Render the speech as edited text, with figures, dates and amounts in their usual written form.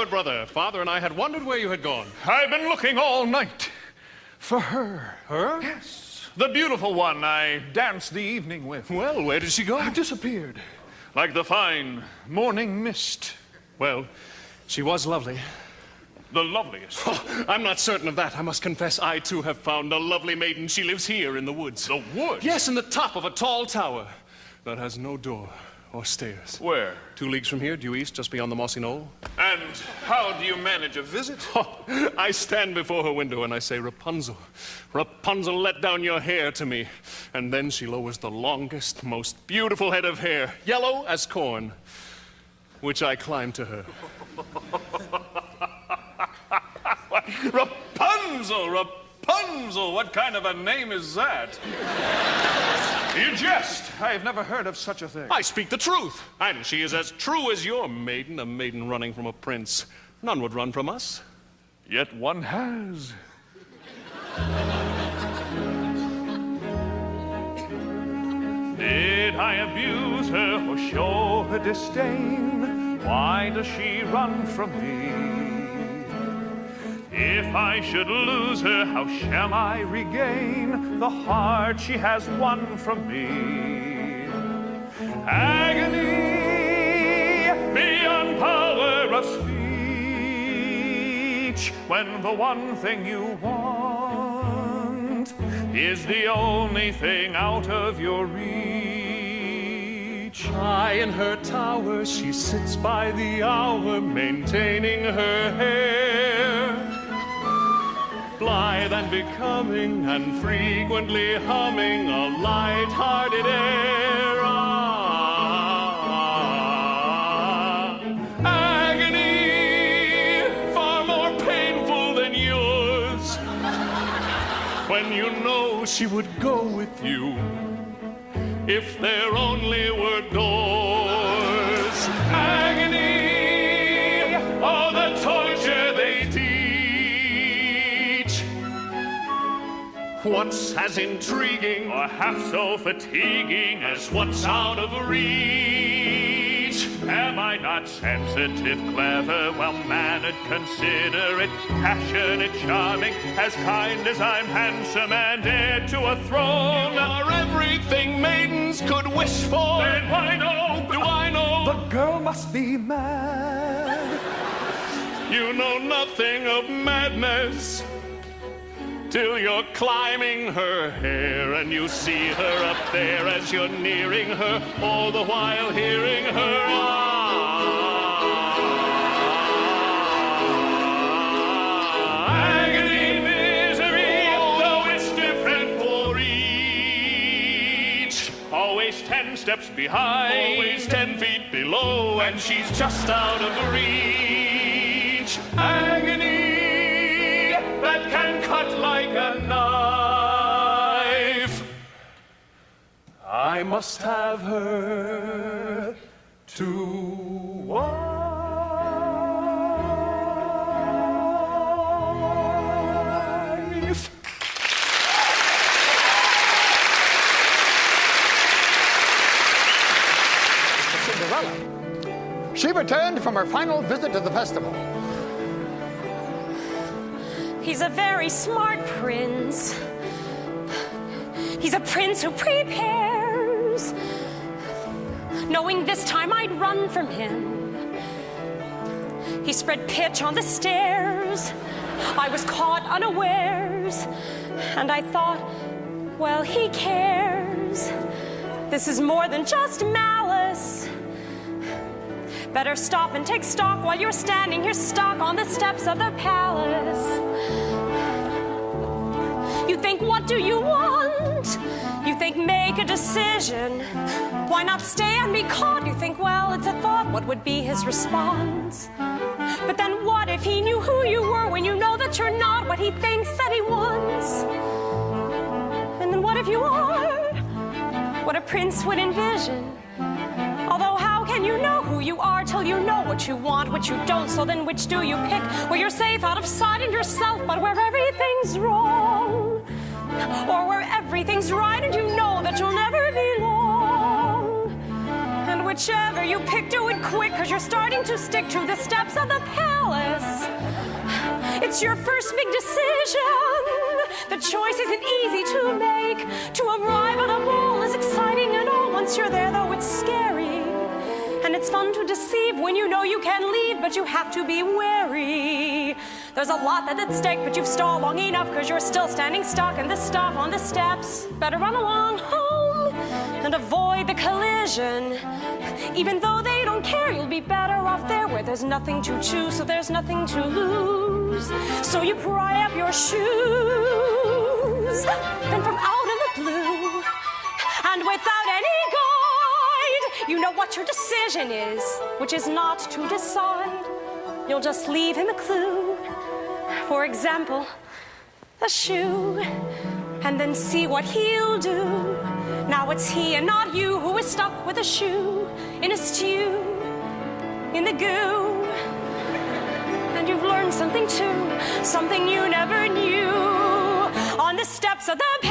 good brother. Father and I had wondered where you had gone. I've been looking all night for her. Her? Yes, the beautiful one I danced the evening with. Well, where did she go? Disappeared, like the fine morning mist. Well, she was lovely. The loveliest. Oh, I'm not certain of that. I must confess, I too have found a lovely maiden. She lives here in the woods. The woods? Yes, in the top of a tall tower that has no door or stairs. Where? 2 leagues from here, due east, just beyond the mossy knoll. And how do you manage a visit? Oh, I stand before her window and I say, Rapunzel, Rapunzel, let down your hair to me. And then she lowers the longest, most beautiful head of hair, yellow as corn, which I climb to her. Rapunzel, Rapunzel, what kind of a name is that? You jest. I've never heard of such a thing. I speak the truth, and she is as true as your maiden, a maiden running from a prince. None would run from us. Yet one has. Did I abuse her or show her disdain? Why does she run from me? If I should lose her, how shall I regain the heart she has won from me? Agony beyond power of speech, when the one thing you want is the only thing out of your reach. High in her tower, she sits by the hour, maintaining her hair, blithe and becoming, and frequently humming a light-hearted air. Agony, far more painful than yours, when you know she would go with you if there only were doors. Agony, oh, the torture they teach. What's as intriguing or half so fatiguing as what's out of reach? Am I not sensitive, clever, well-mannered, considerate, passionate, charming, as kind as I'm handsome and heir to a throne? You are everything maidens could wish for. Then why no? Do I know? The girl must be mad. You know nothing of madness till you're climbing her hair and you see her up there as you're nearing her, all the while hearing her agony, misery, though it's different for each. Always 10 steps behind, always 10 feet below, and she's just out of reach. Agony that can cut like a knife. I must have her to wife. Cinderella. She returned from her final visit to the festival. He's a very smart prince. He's a prince who prepares, knowing this time I'd run from him. He spread pitch on the stairs. I was caught unawares, and I thought, well, he cares. This is more than just malice. Better stop and take stock while you're standing here stuck on the steps of the palace. You think, what do you want? You think, make a decision. Why not stay and be caught? You think, well, it's a thought. What would be his response? But then what if he knew who you were when you know that you're not what he thinks that he wants? And then what if you are what a prince would envision? Although how can you know who you are till you know what you want, what you don't? So then which do you pick? Where you're safe out of sight and yourself, but where everything's wrong? Or where everything's right and you know that you'll never be long? And whichever you pick, pick, do it quick, because you're starting to stick to the steps of the palace. It's your first big decision. The choice isn't easy to make. To arrive at a ball is exciting and all. Once you're there, though, it's scary. And it's fun to deceive when you know you can leave, but you have to be wary. There's a lot that's at stake, but you've stalled long enough because you're still standing stuck in the stuff on the steps. Better run along home and avoid the collision. Even though they don't care, you'll be better off there where there's nothing to choose, so there's nothing to lose. So you pry up your shoes, then from out of the blue, and without any guide, you know what your decision is, which is not to decide. You'll just leave him a clue. For example, a shoe, and then see what he'll do. Now it's he and not you who is stuck with a shoe in a stew, in the goo. And you've learned something too, something you never knew. On the steps of the